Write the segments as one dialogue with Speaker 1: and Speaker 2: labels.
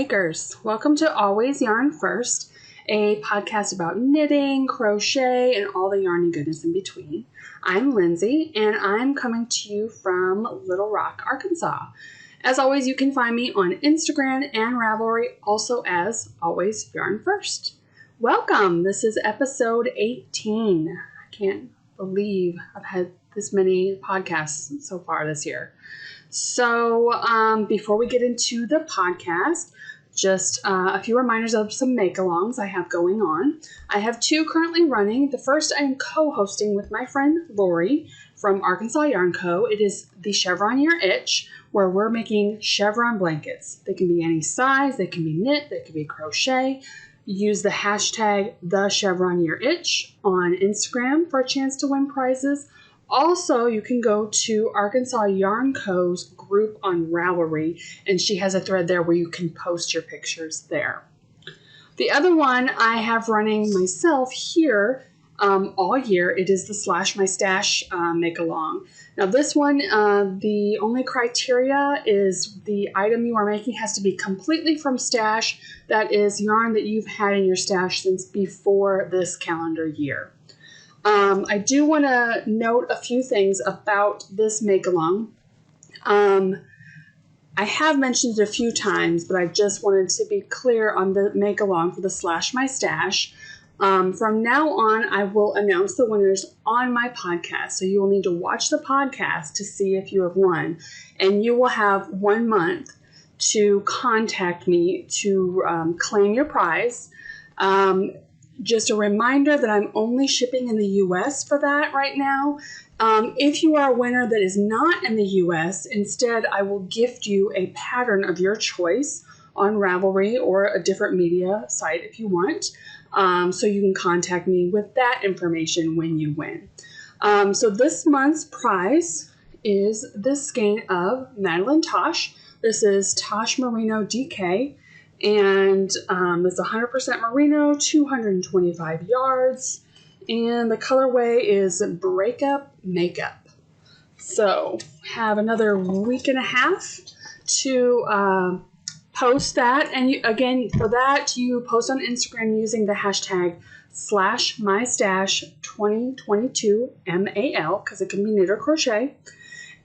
Speaker 1: makers. Welcome to Always Yarn First, a podcast about knitting, crochet, and all the yarny goodness in between. I'm Lindsay, and I'm coming to you from Little Rock, Arkansas. As always, you can find me on Instagram and Ravelry, also as Always Yarn First. Welcome! This is episode 18. I can't believe I've had this many podcasts so far this year. So before we get into the podcast, just a few reminders of some make-alongs I have going on. I have two currently running. The first I am co-hosting with my friend Lori from Arkansas Yarn Co. It is the Chevron Year Itch, where we're making chevron blankets. They can be any size, they can be knit, they can be crochet. Use the hashtag #TheChevronYearItch on Instagram for a chance to win prizes. Also, you can go to Arkansas Yarn Co.'s group on Ravelry, and she has a thread there where you can post your pictures there. The other one I have running myself here all year, it is the Slash My Stash make-along. Now this one, the only criteria is the item you are making has to be completely from stash. That is yarn that you've had in your stash since before this calendar year. I do want to note a few things about this make-along. I have mentioned it a few times, but I just wanted to be clear on the make-along for the Slash My Stash. From now on, I will announce the winners on my podcast, so you will need to watch the podcast to see if you have won, and you will have 1 month to contact me to claim your prize. Just a reminder that I'm only shipping in the U.S. for that right now. If you are a winner that is not in the U.S., instead I will gift you a pattern of your choice on Ravelry or a different media site if you want. So you can contact me with that information when you win. So this month's prize is this skein of Madeline Tosh. This is Tosh Merino DK. And it's 100% merino, 225 yards, and the colorway is Breakup Makeup. So have another week and a half to post that. And again, for that, you post on Instagram using the hashtag /mystash2022MAL, because it can be knit or crochet.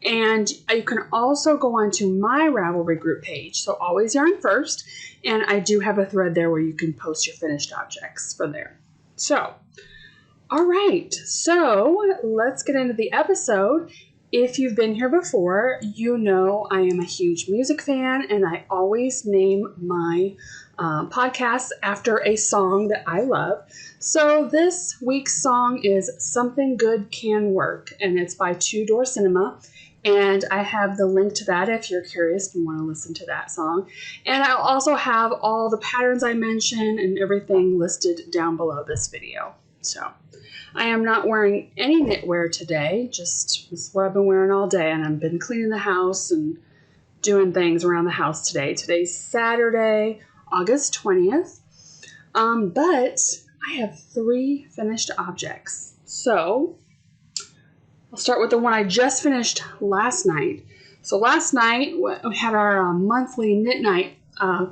Speaker 1: And you can also go on to my Ravelry group page, so Always Yarn First, and I do have a thread there where you can post your finished objects from there. So, all right, so let's get into the episode. If you've been here before, you know I am a huge music fan, and I always name my podcasts after a song that I love. So this week's song is Something Good Can Work, and it's by Two Door Cinema. And I have the link to that if you're curious and want to listen to that song. And I'll also have all the patterns I mentioned and everything listed down below this video. So I am not wearing any knitwear today. Just this is what I've been wearing all day. And I've been cleaning the house and doing things around the house today. Today's Saturday, August 20th. But I have 3 finished objects. So I'll start with the one I just finished last night. So last night we had our monthly knit night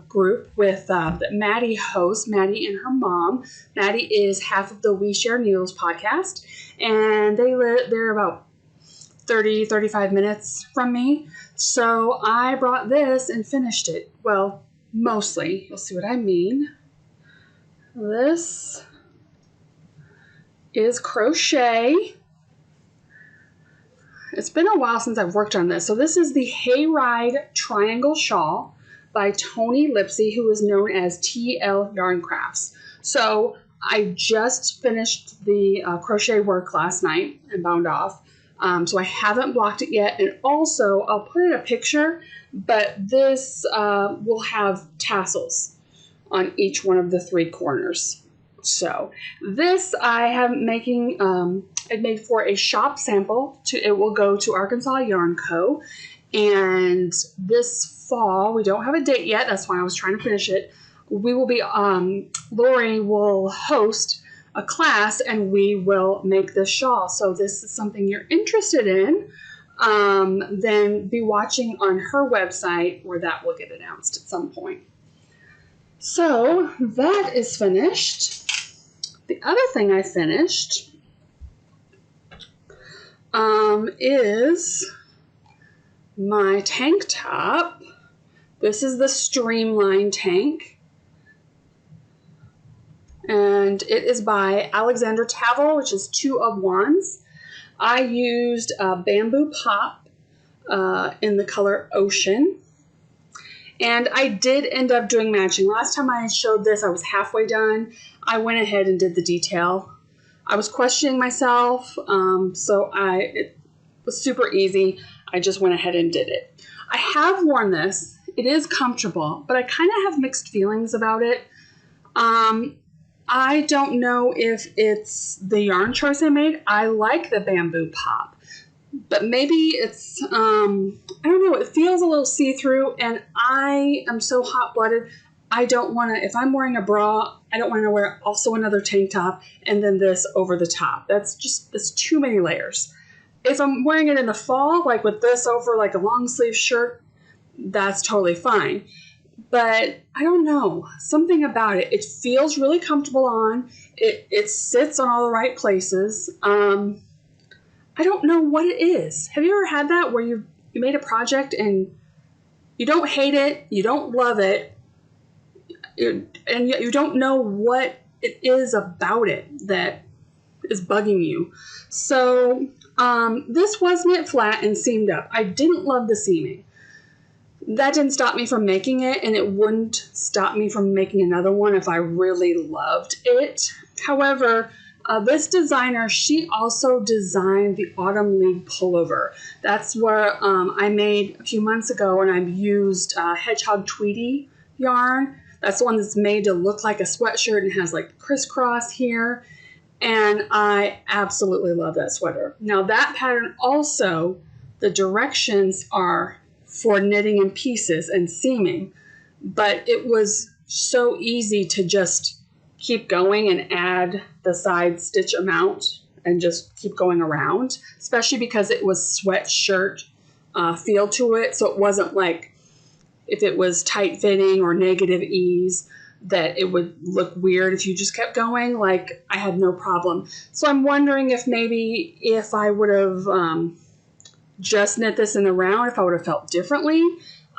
Speaker 1: group with Maddie hosts, Maddie and her mom. Maddie is half of the We Share Needles podcast, and they're about 30-35 minutes from me. So I brought this and finished it. Well, mostly. You'll see what I mean. This is crochet. It's been a while since I've worked on this. So this is the Hayride Triangle Shawl by Toni Lipsey, who is known as TL Yarn Crafts. So I just finished the crochet work last night and bound off. So I haven't blocked it yet. And also, I'll put in a picture, but this will have tassels on each one of the 3 corners. So this I am making, it made for a shop sample. It will go to Arkansas Yarn Co. And this fall, we don't have a date yet. That's why I was trying to finish it. We will be, Lori will host a class and we will make this shawl. So this is something you're interested in, then be watching on her website where that will get announced at some point. So that is finished. The other thing I finished is my tank top. This is the Streamline tank. And it is by Alexandra Tavel, which is 2 of Wands. I used Bamboo Pop in the color Ocean. And I did end up doing matching. Last time I showed this, I was halfway done. I went ahead and did the detail. I was questioning myself, so it was super easy. I just went ahead and did it. I have worn this. It is comfortable, but I kind of have mixed feelings about it. I don't know if it's the yarn choice I made. I like the Bamboo Pop, but maybe it's, I don't know, it feels a little see-through, and I am so hot-blooded. I don't want to, if I'm wearing a bra, I don't want to wear also another tank top and then this over the top. That's too many layers. If I'm wearing it in the fall, like with this over like a long sleeve shirt, that's totally fine. But I don't know, something about it. It feels really comfortable on. It sits on all the right places. I don't know what it is. Have you ever had that where you made a project and you don't hate it, you don't love it, and yet you don't know what it is about it that is bugging you? So this was knit flat and seamed up. I didn't love the seaming. That didn't stop me from making it, and it wouldn't stop me from making another one if I really loved it. However, this designer, she also designed the Autumn League pullover. That's where I made a few months ago, and I've used Hedgehog Tweedy yarn. That's the one that's made to look like a sweatshirt and has like crisscross here. And I absolutely love that sweater. Now that pattern also, the directions are for knitting in pieces and seaming, but it was so easy to just keep going and add the side stitch amount and just keep going around, especially because it was sweatshirt feel to it. So it wasn't like if it was tight fitting or negative ease that it would look weird if you just kept going. Like, I had no problem. So I'm wondering if maybe if I would have just knit this in the round, if I would have felt differently.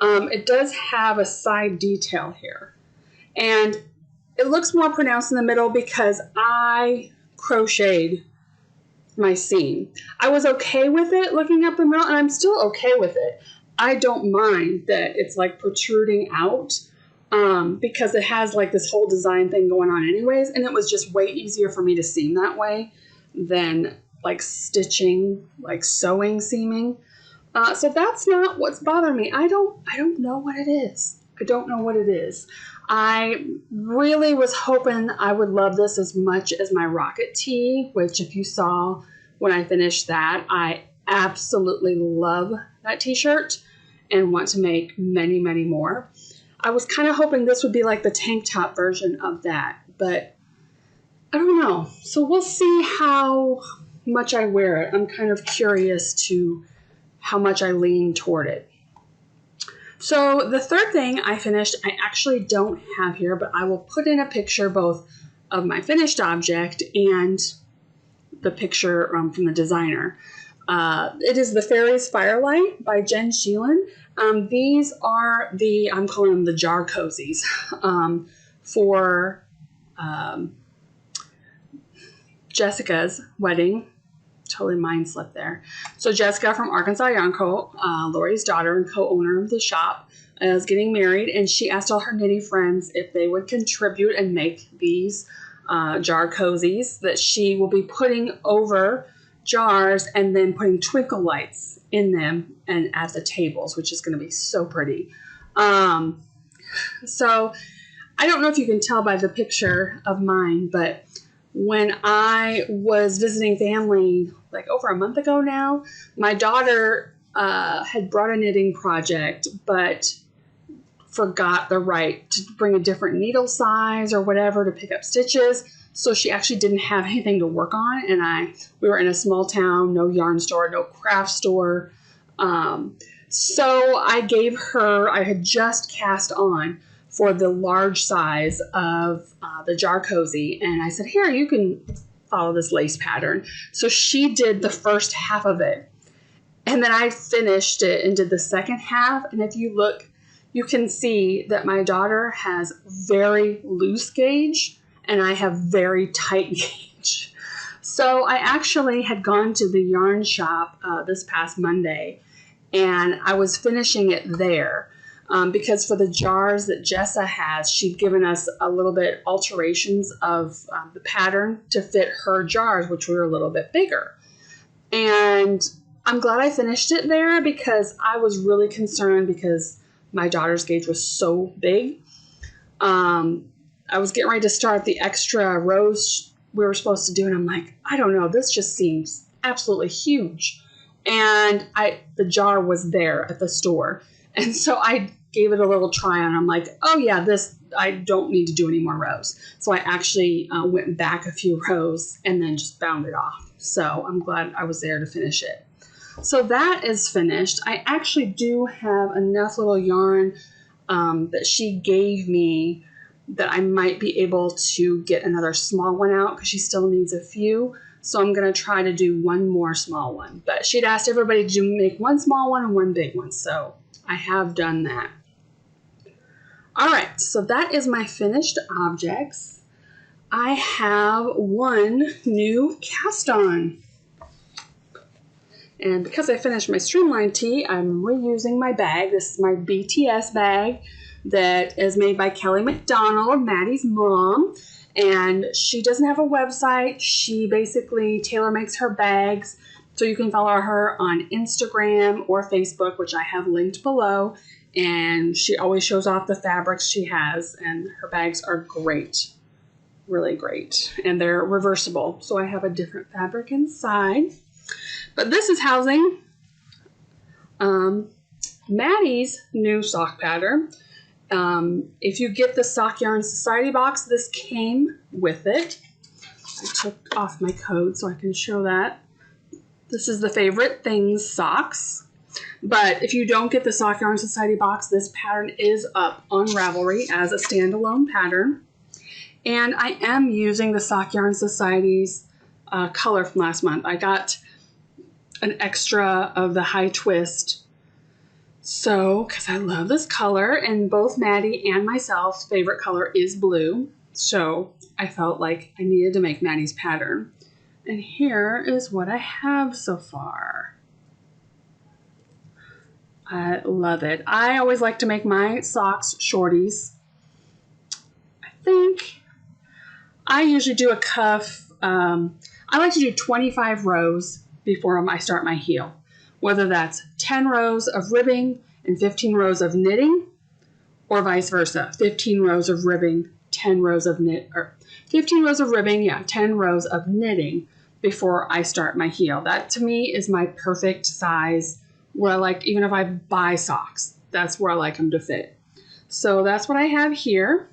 Speaker 1: It does have a side detail here, and it looks more pronounced in the middle because I crocheted my seam. I was okay with it looking up the middle, and I'm still okay with it. I don't mind that it's like protruding out because it has like this whole design thing going on anyways, and it was just way easier for me to seam that way than like stitching, like sewing seaming. So that's not what's bothering me. I don't know what it is. I don't know what it is. I really was hoping I would love this as much as my Rocket Tee, which if you saw when I finished that, I absolutely love that t-shirt and want to make many, many more. I was kind of hoping this would be like the tank top version of that, but I don't know. So we'll see how much I wear it. I'm kind of curious to how much I lean toward it. So the third thing I finished, I actually don't have here, but I will put in a picture both of my finished object and the picture from the designer. It is the Faeries Firelight by Jenn Sheelen. These are I'm calling them the jar cozies for Jessica's wedding. Totally mind slipped there. So Jessica from Arkansas Yarn Co., Lori's daughter and co-owner of the shop, is getting married, and she asked all her knitting friends if they would contribute and make these jar cozies that she will be putting over jars and then putting twinkle lights in them and at the tables, which is going to be so pretty. So I don't know if you can tell by the picture of mine, but when I was visiting family like over a month ago now, my daughter had brought a knitting project but forgot the right to bring a different needle size or whatever to pick up stitches. So she actually didn't have anything to work on, and we were in a small town, no yarn store, no craft store. So I gave her, I had just cast on for the large size of the jar cozy. And I said, here, you can follow this lace pattern. So she did the first half of it. And then I finished it and did the second half. And if you look, you can see that my daughter has very loose gauge and I have very tight gauge. So I actually had gone to the yarn shop this past Monday, and I was finishing it there because for the jars that Jessa has, she'd given us a little bit alterations of the pattern to fit her jars, which were a little bit bigger. And I'm glad I finished it there because I was really concerned because my daughter's gauge was so big. I was getting ready to start the extra rows we were supposed to do, and I'm like, I don't know, this just seems absolutely huge. And the jar was there at the store, and so I gave it a little try on. I'm like, oh yeah, this, I don't need to do any more rows. So I actually went back a few rows and then just bound it off. So I'm glad I was there to finish it. So that is finished. I actually do have enough little yarn that she gave me that I might be able to get another small one out because she still needs a few. So I'm going to try to do one more small one. But she'd asked everybody to make one small one and one big one. So I have done that. All right, so that is my finished objects. I have one new cast on. And because I finished my Streamline tee, I'm reusing my bag. This is my BTS bag that is made by Kelley McDonald, Maddie's mom. And she doesn't have a website. She basically tailor makes her bags. So you can follow her on Instagram or Facebook, which I have linked below. And she always shows off the fabrics she has. And her bags are great. Really great. And they're reversible. So I have a different fabric inside. But this is housing Maddie's new sock pattern. If you get the Sock Yarn Society box, this came with it. I took off my coat so I can show that. This is the Favorite Things socks. But if you don't get the Sock Yarn Society box, this pattern is up on Ravelry as a standalone pattern. And I am using the Sock Yarn Society's color from last month. I got an extra of the high twist. So, because I love this color, and both Maddie and myself's favorite color is blue. So I felt like I needed to make Maddie's pattern. And here is what I have so far. I love it. I always like to make my socks shorties. I think I usually do a cuff. I like to do 25 rows before I start my heel, whether that's 10 rows of ribbing and 15 rows of knitting, or vice versa, 15 rows of ribbing, 10 rows of 15 rows of ribbing, yeah, 10 rows of knitting before I start my heel. That to me is my perfect size where I like, even if I buy socks, that's where I like them to fit. So that's what I have here.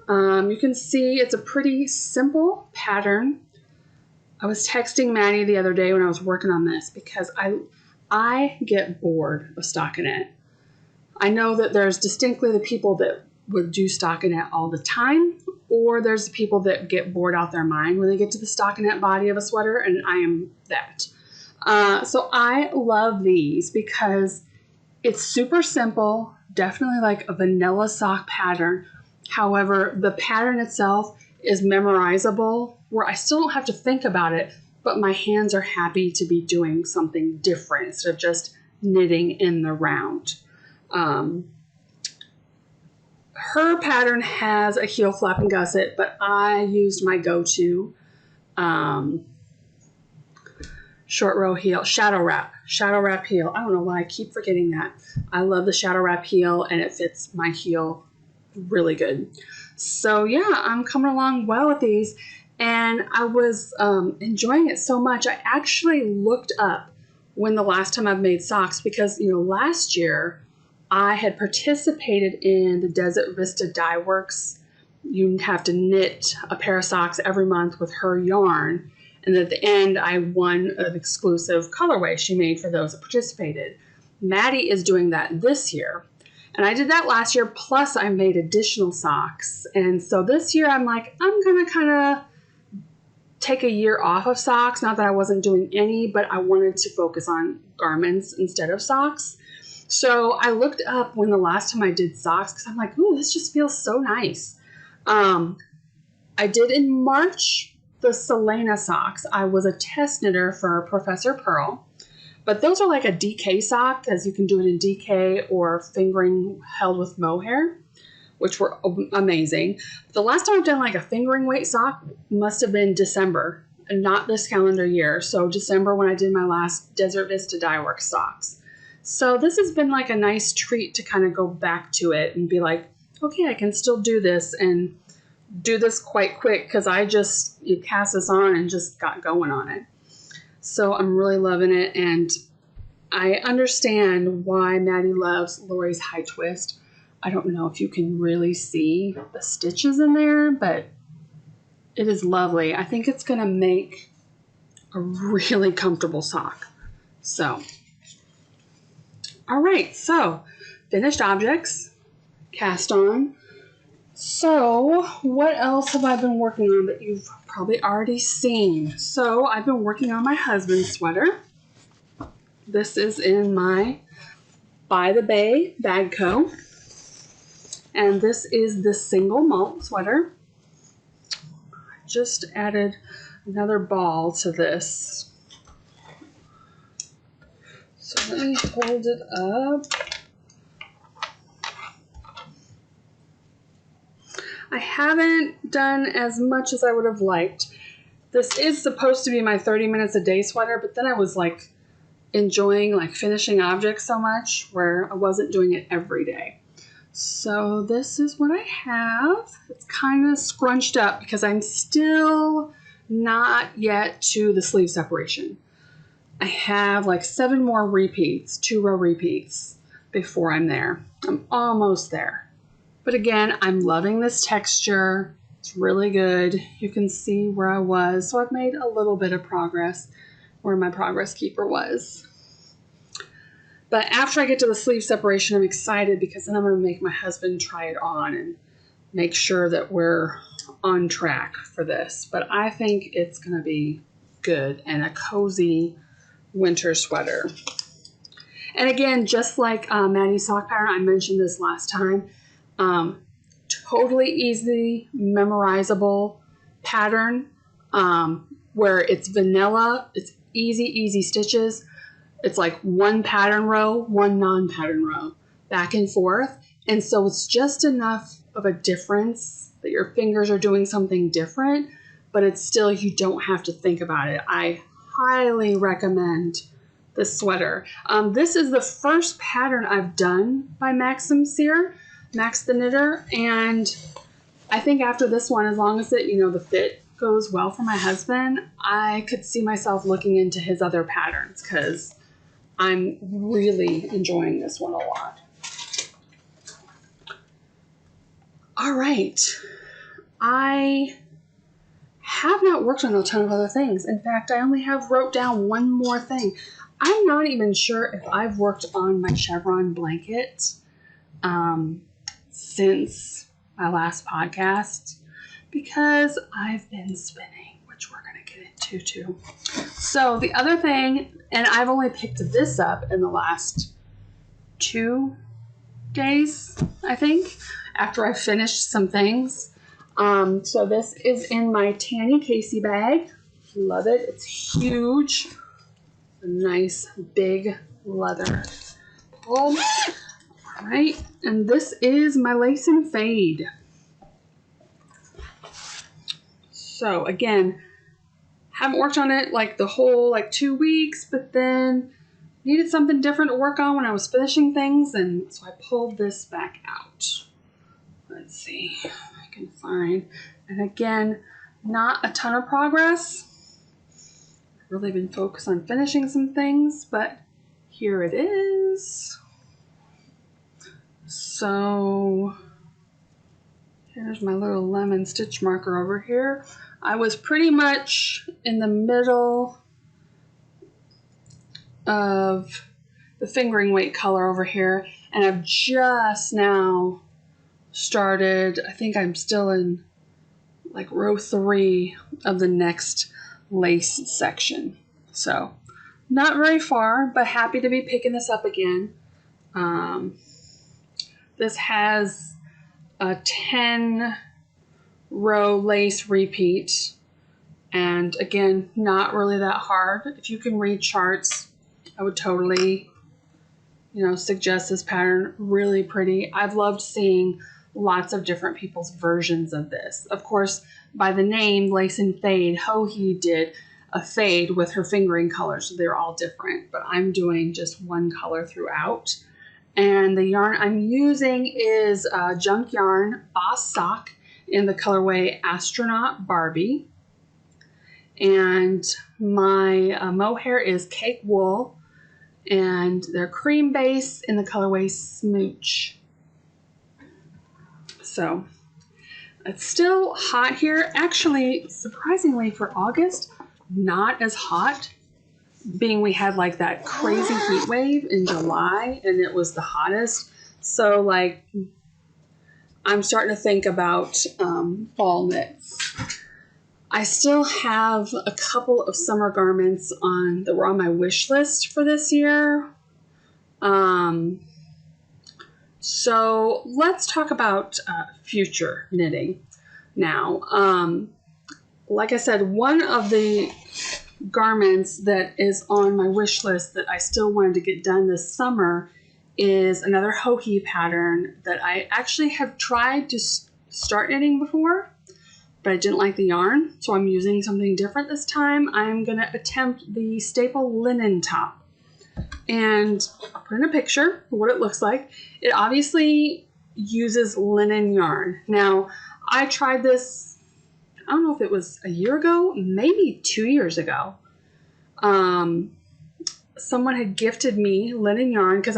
Speaker 1: You can see it's a pretty simple pattern. I was texting Maddie the other day when I was working on this because I get bored of stockinette. I know that there's distinctly the people that would do stockinette all the time, or there's the people that get bored out their mind when they get to the stockinette body of a sweater, and I am that. So I love these because it's super simple, definitely like a vanilla sock pattern. However, the pattern itself is memorizable, where I still don't have to think about it, but my hands are happy to be doing something different instead of just knitting in the round. Her pattern has a heel flap and gusset, but I used my go-to short row heel, shadow wrap heel. I don't know why I keep forgetting that. I love the shadow wrap heel, and it fits my heel really good. So yeah, I'm coming along well with these, and I was enjoying it so much. I actually looked up when the last time I've made socks because, you know, last year I had participated in the Desert Vista Dye Works. You have to knit a pair of socks every month with her yarn, and at the end I won an exclusive colorway she made for those that participated. Maddie is doing that this year. And I did that last year, plus I made additional socks. And so this year I'm like, I'm going to kind of take a year off of socks. Not that I wasn't doing any, but I wanted to focus on garments instead of socks. So I looked up when the last time I did socks because I'm like, ooh, this just feels so nice. I did in March the Selena socks. I was a test knitter for Professor Pearl. But those are like a DK sock, as you can do it in DK or fingering held with mohair, which were amazing. The last time I've done like a fingering weight sock must have been December, and not this calendar year. So December when I did my last Desert Vista Dye Works socks. So this has been like a nice treat to kind of go back to it and be like, okay, I can still do this and do this quite quick because you cast this on and just got going on it. So I'm really loving it, and I understand why Maddie loves Lori's high twist. I don't know if you can really see the stitches in there, but it is lovely. I think it's going to make a really comfortable sock. So, all right, so finished objects, cast on. So what else have I been working on that you've probably already seen? So I've been working on my husband's sweater. This is in my By the Bay bag co. And this is the single malt sweater. I just added another ball to this. So let me hold it up. I haven't done as much as I would have liked. This is supposed to be my 30 minutes a day sweater, but then I was like enjoying like finishing objects so much where I wasn't doing it every day. So this is what I have. It's kind of scrunched up because I'm still not yet to the sleeve separation. I have like 7 more repeats, 2-row repeats before I'm there. I'm almost there. But again, I'm loving this texture. It's really good. You can see where I was. So I've made a little bit of progress where my progress keeper was. But after I get to the sleeve separation, I'm excited because then I'm going to make my husband try it on and make sure that we're on track for this. But I think it's going to be good and a cozy winter sweater. And again, just like Maddie's sock pattern, I mentioned this last time. Totally easy, memorizable pattern where it's vanilla. It's easy stitches. It's like one pattern row, one non-pattern row, back and forth. And so it's just enough of a difference that your fingers are doing something different, but it's still, you don't have to think about it. I highly recommend this sweater. This is the first pattern I've done by Maxim Sear. Max the Knitter, and I think after this one, as long as it, the fit goes well for my husband, I could see myself looking into his other patterns because I'm really enjoying this one a lot. All right. I have not worked on a ton of other things. In fact, I only have wrote down one more thing. I'm not even sure if I've worked on my chevron blanket since my last podcast because I've been spinning, which we're going to get into too. So the other thing, and I've only picked this up in the last 2 days, I think, after I finished some things. So this is in my Tanny Casey bag. Love it. It's huge. A nice big leather pull. All right, and this is my Lace and Fade. So again, haven't worked on it like the whole 2 weeks, but then needed something different to work on when I was finishing things, and so I pulled this back out. Let's see if I can find, and again, not a ton of progress. Really been focused on finishing some things, but here it is. So here's my little lemon stitch marker over here. I was pretty much in the middle of the fingering weight color over here. And I've just now started, I think I'm still in like row 3 of the next lace section. So not very far, but happy to be picking this up again. This has a 10 row lace repeat, and again, not really that hard. If you can read charts, I would totally, suggest this pattern. Really pretty. I've loved seeing lots of different people's versions of this. Of course, by the name Lace and Fade, Ho-Hee did a fade with her fingering color, so they're all different, but I'm doing just one color throughout. And the yarn I'm using is Junkyarn Boss Sock in the colorway Astronaut Barbie. And my mohair is Cake Wool, and they're cream base in the colorway Smooch. So it's still hot here. Actually, surprisingly for August, not as hot, being we had like that crazy heat wave in July and it was the hottest. So like I'm starting to think about fall knits. I still have a couple of summer garments that were on my wish list for this year. So let's talk about future knitting now. Like I said, one of the garments that is on my wish list that I still wanted to get done this summer is another Ho-Hee pattern that I actually have tried to start knitting before, but I didn't like the yarn, so I'm using something different this time. I'm going to attempt the staple linen top, and I'll put in a picture of what it looks like. It obviously uses linen yarn. Now, I tried this, I don't know if it was a year ago, maybe 2 years ago. Someone had gifted me linen yarn because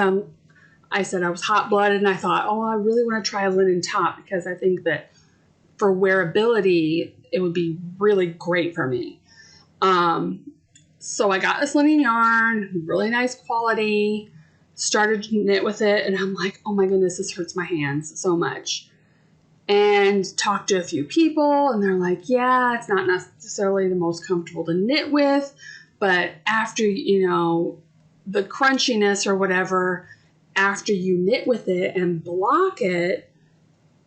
Speaker 1: I said I was hot-blooded, and I thought, oh, I really want to try a linen top because I think that for wearability, it would be really great for me. So I got this linen yarn, really nice quality, started to knit with it, and I'm like, oh my goodness, this hurts my hands so much. And talked to a few people, and they're like, yeah, it's not necessarily the most comfortable to knit with, but after, the crunchiness or whatever, after you knit with it and block it,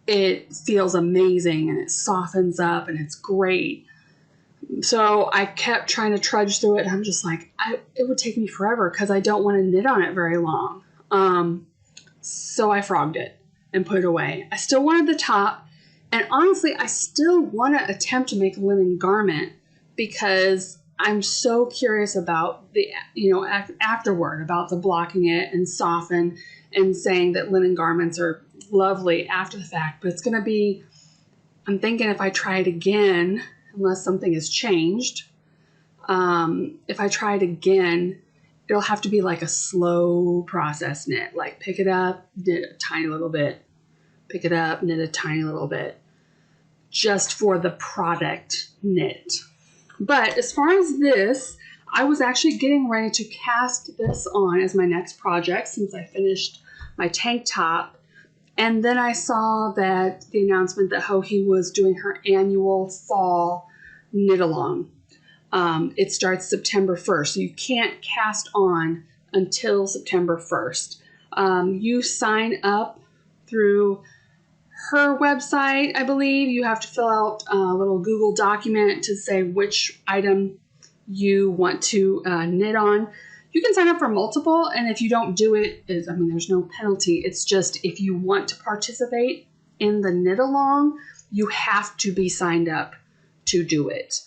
Speaker 1: it feels amazing and it softens up and it's great. So I kept trying to trudge through it, and I'm just like, it would take me forever because I don't want to knit on it very long. So I frogged it and put it away. I still wanted the top, and honestly, I still want to attempt to make a linen garment because I'm so curious about the, afterward, about the blocking it and soften and saying that linen garments are lovely after the fact. But it's going to be, I'm thinking if I try it again, unless something has changed, if I try it again, it'll have to be like a slow process knit, like pick it up, knit a tiny little bit, pick it up, knit a tiny little bit, just for the product knit. But as far as this, I was actually getting ready to cast this on as my next project since I finished my tank top. And then I saw that the announcement that Ho-Hee was doing her annual fall knit along. It starts September 1st, so you can't cast on until September 1st. You sign up through her website, I believe. You have to fill out a little Google document to say which item you want to knit on. You can sign up for multiple, and if you don't do it, there's no penalty. It's just if you want to participate in the knit along, you have to be signed up to do it.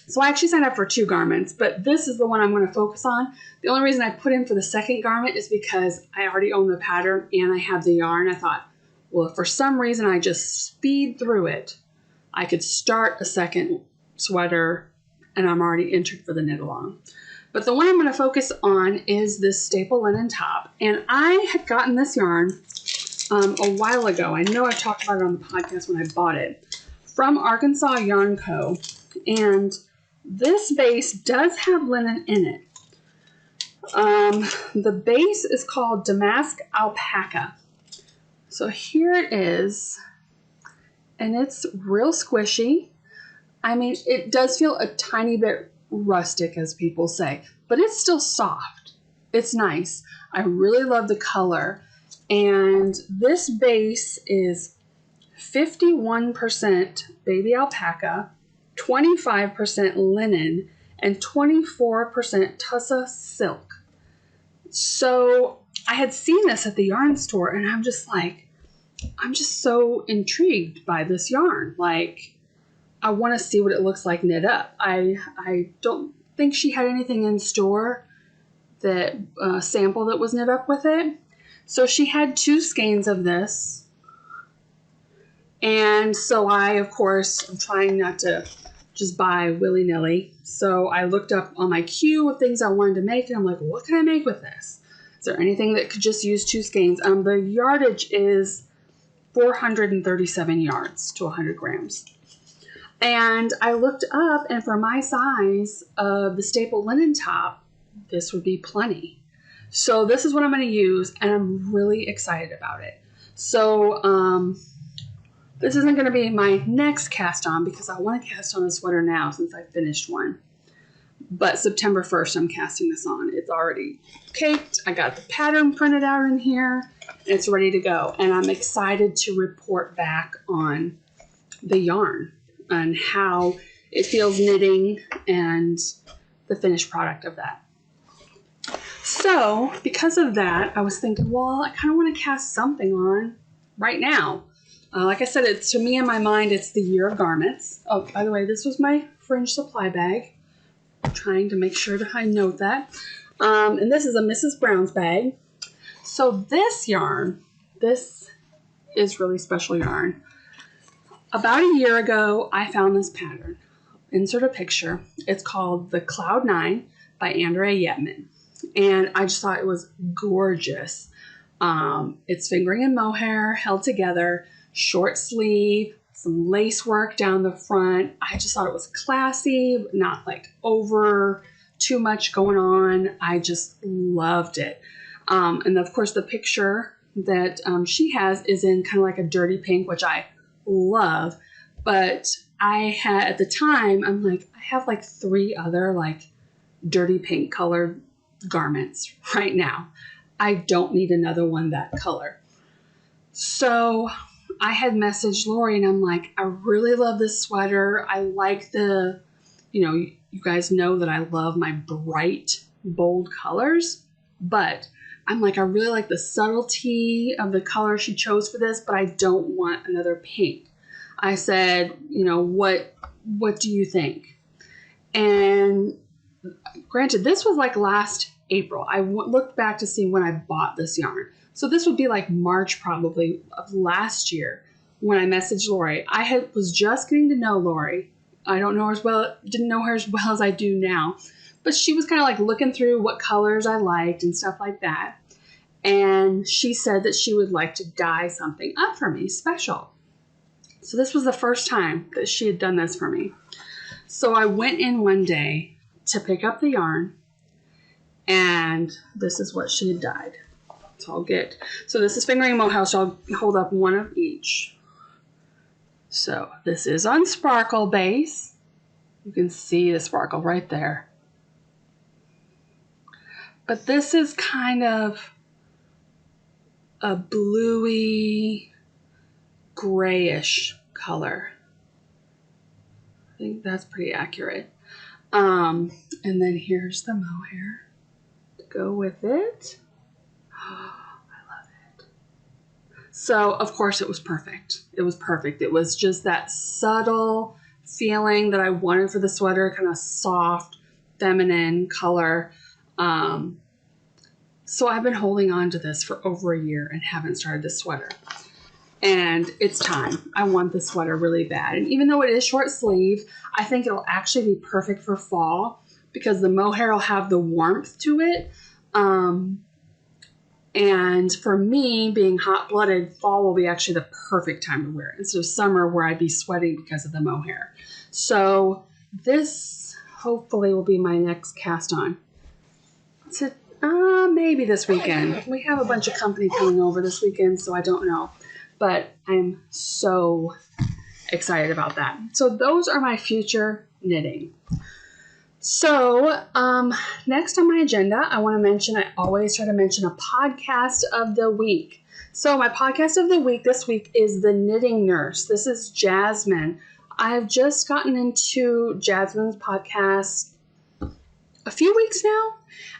Speaker 1: So I actually signed up for 2 garments, but this is the one I'm going to focus on. The only reason I put in for the second garment is because I already own the pattern and I have the yarn. I thought, well, if for some reason I just speed through it, I could start a second sweater and I'm already entered for the knit along. But the one I'm going to focus on is this staple linen top. And I had gotten this yarn a while ago. I know I've talked about it on the podcast when I bought it, from Arkansas Yarn Co. And this base does have linen in it. The base is called Damask Alpaca. So here it is, and it's real squishy. I mean, it does feel a tiny bit rustic, as people say, but it's still soft. It's nice. I really love the color. And this base is 51% baby alpaca, 25% linen, and 24% tussa silk. So I had seen this at the yarn store, and I'm just so intrigued by this yarn. Like, I want to see what it looks like knit up. I don't think she had anything in store that sample that was knit up with it. So she had 2 skeins of this. And so I, of course, I'm trying not to just buy willy-nilly. So I looked up on my queue of things I wanted to make, and I'm like, what can I make with this? Is there anything that could just use 2 skeins? The yardage is 437 yards to 100 grams. And I looked up, and for my size of the staple linen top, this would be plenty. So this is what I'm going to use, and I'm really excited about it. So this isn't going to be my next cast on because I want to cast on a sweater now since I finished one. But September 1st, I'm casting this on. It's already caked. I got the pattern printed out in here. It's ready to go. And I'm excited to report back on the yarn and how it feels knitting and the finished product of that. So because of that, I was thinking, well, I kind of want to cast something on right now. Like I said, it's, to me in my mind, it's the year of garments. Oh, by the way, this was my fringe supply bag. I'm trying to make sure that I note that. And this is a Mrs. Brown's bag. So this yarn, this is really special yarn. About a year ago, I found this pattern. Insert a picture. It's called the Cloud 9 by Andrea Yetman. And I just thought it was gorgeous. It's fingering and mohair held together, short sleeve, some lace work down the front. I just thought it was classy, but not like over too much going on. I just loved it. And of course the picture that she has is in kind of like a dirty pink, which I love. But I had, at the time, I'm like, I have like 3 other like dirty pink colored garments right now. I don't need another one that color. So I had messaged Lori, and I'm like, I really love this sweater. I like the, you guys know that I love my bright, bold colors, but I'm like, I really like the subtlety of the color she chose for this, but I don't want another pink. I said, what do you think? And granted, this was like last April. I looked back to see when I bought this yarn. So this would be like March probably of last year when I messaged Lori. I was just getting to know Lori. I didn't know her as well as I do now. But she was kind of like looking through what colors I liked and stuff like that. And she said that she would like to dye something up for me special. So this was the first time that she had done this for me. So I went in one day to pick up the yarn, and this is what she had dyed. So this is fingering mohair, so I'll hold up one of each. So this is on sparkle base. You can see the sparkle right there. But this is kind of a bluey, grayish color. I think that's pretty accurate. And then here's the mohair to go with it. Oh, I love it. So, of course, it was perfect. It was perfect. It was just that subtle feeling that I wanted for the sweater, kind of soft, feminine color. So I've been holding on to this for over a year and haven't started this sweater. And it's time. I want this sweater really bad. And even though it is short sleeve, I think it'll actually be perfect for fall because the mohair will have the warmth to it. And for me, being hot-blooded, fall will be actually the perfect time to wear it instead of summer where I'd be sweating because of the mohair. So this hopefully will be my next cast on. Maybe this weekend. We have a bunch of company coming over this weekend, so I don't know. But I'm so excited about that. So those are my future knitting. So next on my agenda, I always try to mention a podcast of the week. So my podcast of the week this week is The Knitting Nurse. This is Jasmine. I've just gotten into Jasmine's podcast a few weeks now.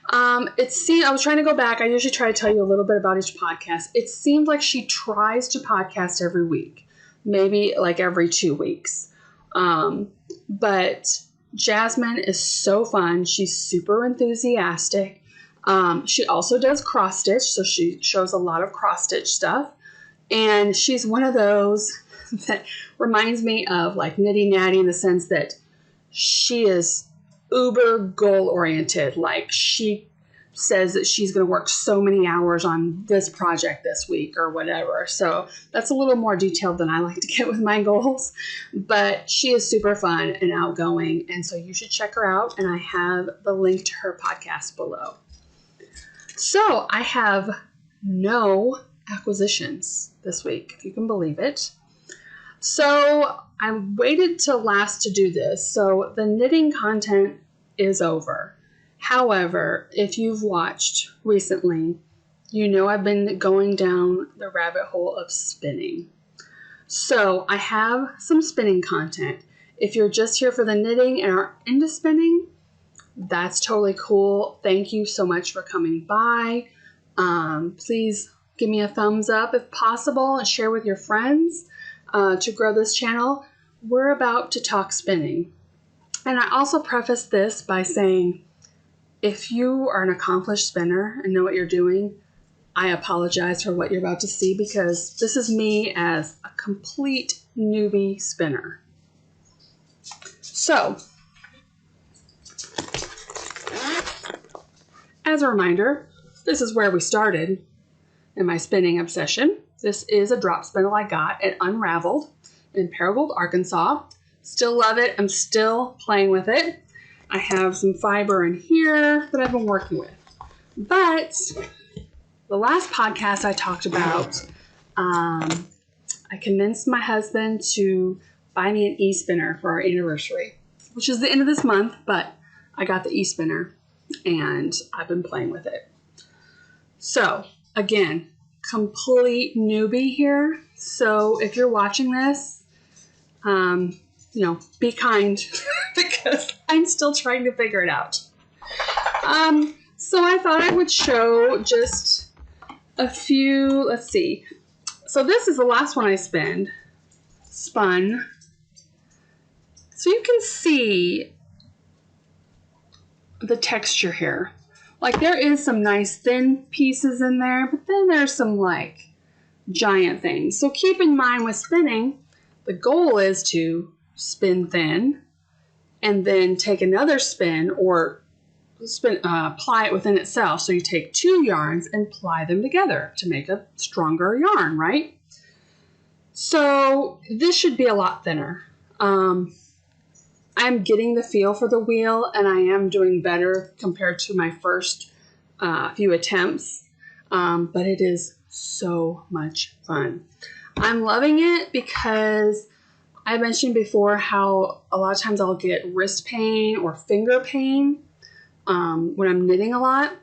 Speaker 1: I was trying to go back. I usually try to tell you a little bit about each podcast. It seems like she tries to podcast every week, maybe like every 2 weeks. But Jasmine is so fun. She's super enthusiastic. She also does cross stitch, so she shows a lot of cross stitch stuff. And she's one of those that reminds me of like Nitty Natty in the sense that she is uber goal oriented. Like she says that she's going to work so many hours on this project this week or whatever. So that's a little more detailed than I like to get with my goals, but she is super fun and outgoing. And so you should check her out. And I have the link to her podcast below. So I have no acquisitions this week, if you can believe it. So I waited till last to do this. So the knitting content is over. However, if you've watched recently, you know I've been going down the rabbit hole of spinning. So I have some spinning content. If you're just here for the knitting and are into spinning, that's totally cool. Thank you so much for coming by. Please give me a thumbs up if possible and share with your friends to grow this channel. We're about to talk spinning. And I also preface this by saying, if you are an accomplished spinner and know what you're doing, I apologize for what you're about to see because this is me as a complete newbie spinner. So, as a reminder, this is where we started in my spinning obsession. This is a drop spindle I got at Unraveled in Paragould, Arkansas. Still love it. I'm still playing with it. I have some fiber in here that I've been working with. But the last podcast I talked about, I convinced my husband to buy me an e-spinner for our anniversary, which is the end of this month, but I got the e-spinner and I've been playing with it. So again, complete newbie here. So if you're watching this, be kind because I'm still trying to figure it out. So I thought I would show just a few, let's see. So this is the last one I spun. So you can see the texture here. Like there is some nice thin pieces in there, but then there's some like giant things. So keep in mind with spinning, the goal is to spin thin and then take another spin or ply it within itself. So you take 2 yarns and ply them together to make a stronger yarn, right? So this should be a lot thinner. I'm getting the feel for the wheel and I am doing better compared to my first few attempts, but it is so much fun. I'm loving it because I mentioned before how a lot of times I'll get wrist pain or finger pain when I'm knitting a lot.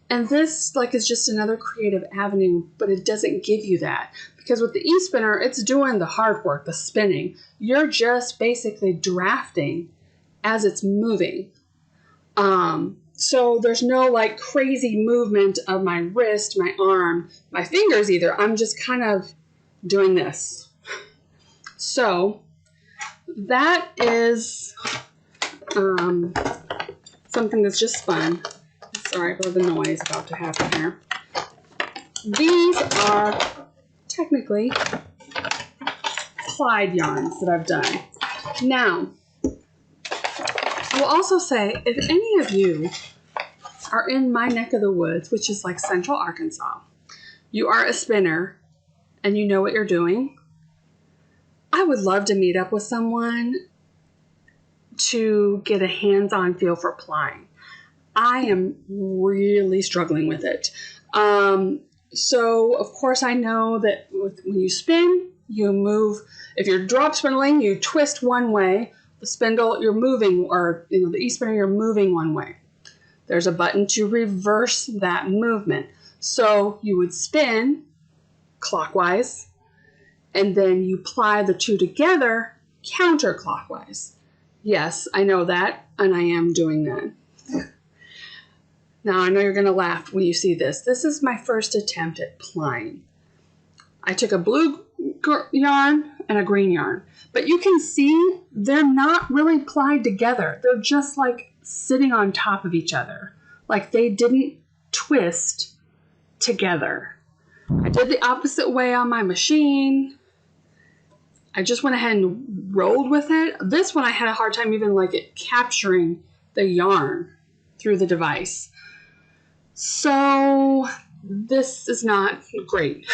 Speaker 1: And this is just another creative avenue, but it doesn't give you that. Because with the e-spinner, it's doing the hard work, the spinning. You're just basically drafting as it's moving. So there's no crazy movement of my wrist, my arm, my fingers either. I'm just kind of doing this. So that is something that's just fun. Sorry for the noise about to happen here. These are technically plied yarns that I've done. Now, I will also say, if any of you are in my neck of the woods, which is like Central Arkansas, you are a spinner and you know what you're doing, I would love to meet up with someone to get a hands-on feel for plying. I am really struggling with it. So, of course, I know that when you spin, you move. If you're drop spindling, you twist one way. The spindle, you're moving, or the e-spinner, you're moving one way. There's a button to reverse that movement. So you would spin clockwise, and then you ply the two together counterclockwise. Yes, I know that, and I am doing that. Now, I know you're going to laugh when you see this. This is my first attempt at plying. I took a blue yarn and a green yarn, but you can see they're not really plied together. They're just like sitting on top of each other. Like they didn't twist together. I did the opposite way on my machine. I just went ahead and rolled with it. This one I had a hard time even capturing the yarn through the device. So this is not great.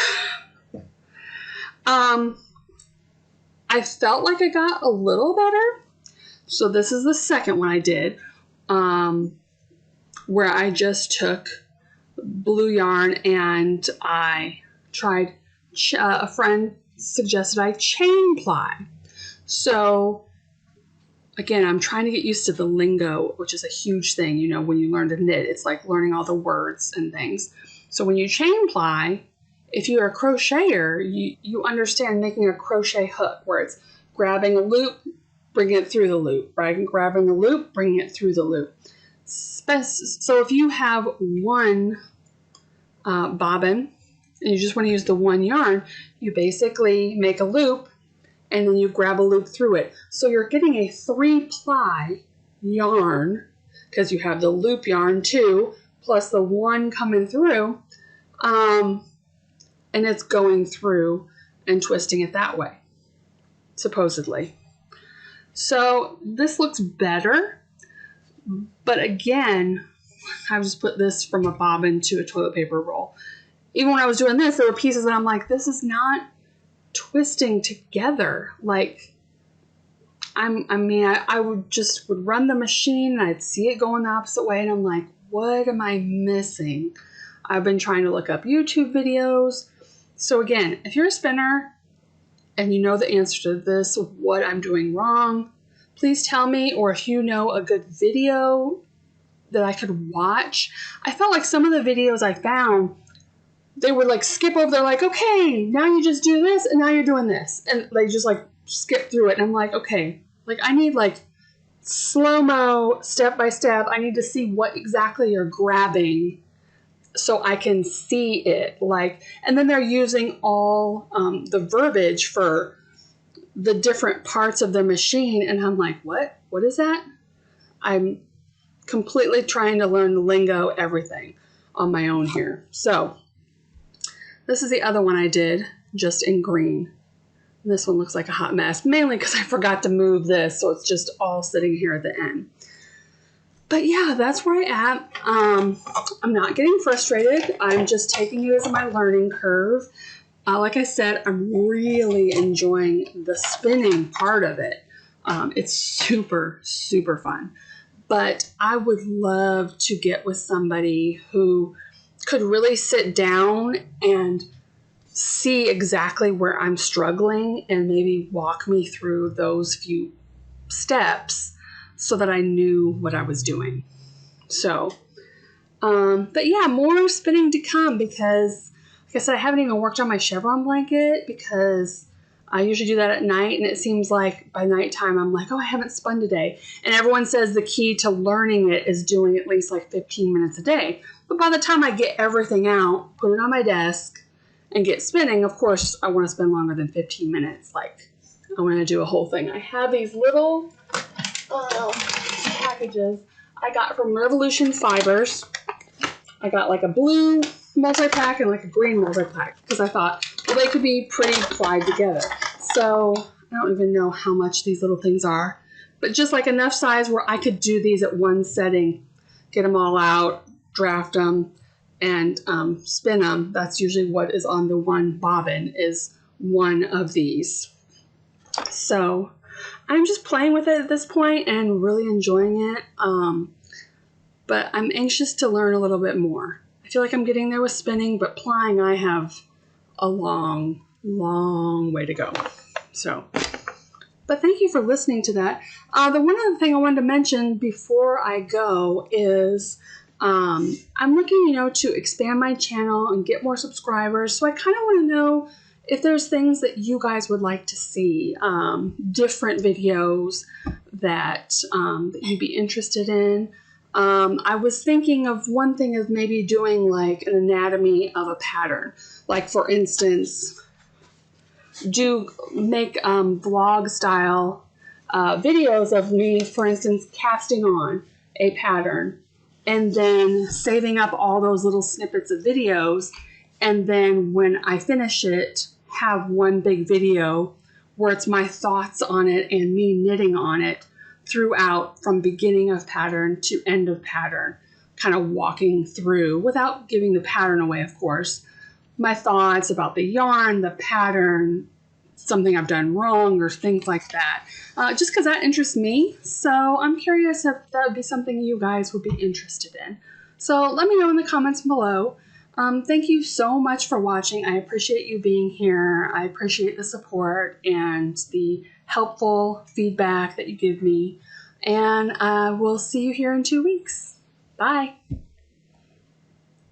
Speaker 1: I felt like I got a little better. So this is the second one I did, where I just took blue yarn and I tried, a friend suggested I chain ply. So again, I'm trying to get used to the lingo, which is a huge thing. When you learn to knit, it's like learning all the words and things. So when you chain ply, if you're a crocheter, you understand making a crochet hook where it's grabbing a loop, bringing it through the loop, right? And grabbing the loop, bringing it through the loop. So if you have one bobbin and you just want to use the one yarn, you basically make a loop and then you grab a loop through it. So you're getting a 3-ply yarn because you have the loop yarn too, plus the one coming through, and it's going through and twisting it that way, supposedly. So this looks better, but again, I've just put this from a bobbin to a toilet paper roll. Even when I was doing this, there were pieces that I'm like, this is not twisting together. Like, I would run the machine and I'd see it going the opposite way and I'm like, what am I missing? I've been trying to look up YouTube videos. So again, if you're a spinner and you know the answer to this, what I'm doing wrong, please tell me. Or if you know a good video that I could watch. I felt like some of the videos I found, they would like skip over. They're like, okay, now you just do this and now you're doing this. And they just like skip through it. And I'm like, okay, like I need like slow-mo, step by step. I need to see what exactly you're grabbing so I can see it. Like, and then they're using all the verbiage for the different parts of the machine. And I'm like, what? What is that? I'm completely trying to learn the lingo, everything on my own here. So this is the other one I did just in green. This one looks like a hot mess, mainly because I forgot to move this. So it's just all sitting here at the end. But yeah, that's where I'm at. I'm not getting frustrated. I'm just taking it as my learning curve. Like I said, I'm really enjoying the spinning part of it. It's super, super fun. But I would love to get with somebody who could really sit down and see exactly where I'm struggling and maybe walk me through those few steps so that I knew what I was doing. So, but yeah, more spinning to come because, like I said, I haven't even worked on my chevron blanket because I usually do that at night, and it seems like by nighttime I'm like, oh, I haven't spun today. And everyone says the key to learning it is doing at least like 15 minutes a day. But by the time I get everything out, put it on my desk, and get spinning, of course, I want to spend longer than 15 minutes. Like, I want to do a whole thing. I have these little packages I got from Revolution Fibers. I got like a blue multi-pack and like a green multi-pack because I thought, well, they could be pretty plied together. So I don't even know how much these little things are, but just like enough size where I could do these at one setting, get them all out, draft them, and spin them. That's usually what is on the one bobbin, is one of these. So I'm just playing with it at this point and really enjoying it. but I'm anxious to learn a little bit more. I feel like I'm getting there with spinning, but plying, I have a long, long way to go. So, but thank you for listening to that. The one other thing I wanted to mention before I go is I'm looking, to expand my channel and get more subscribers. So I kind of want to know if there's things that you guys would like to see, different videos that you'd be interested in. I was thinking of one thing of maybe doing like an anatomy of a pattern. Like for instance, make vlog style videos of me, for instance, casting on a pattern and then saving up all those little snippets of videos. And then when I finish it, have one big video where it's my thoughts on it and me knitting on it throughout from beginning of pattern to end of pattern, kind of walking through without giving the pattern away, of course, my thoughts about the yarn, the pattern, something I've done wrong or things like that, just because that interests me. So I'm curious if that would be something you guys would be interested in. So let me know in the comments below. Thank you so much for watching. I appreciate you being here. I appreciate the support and the helpful feedback that you give me. And we'll see you here in 2 weeks. Bye.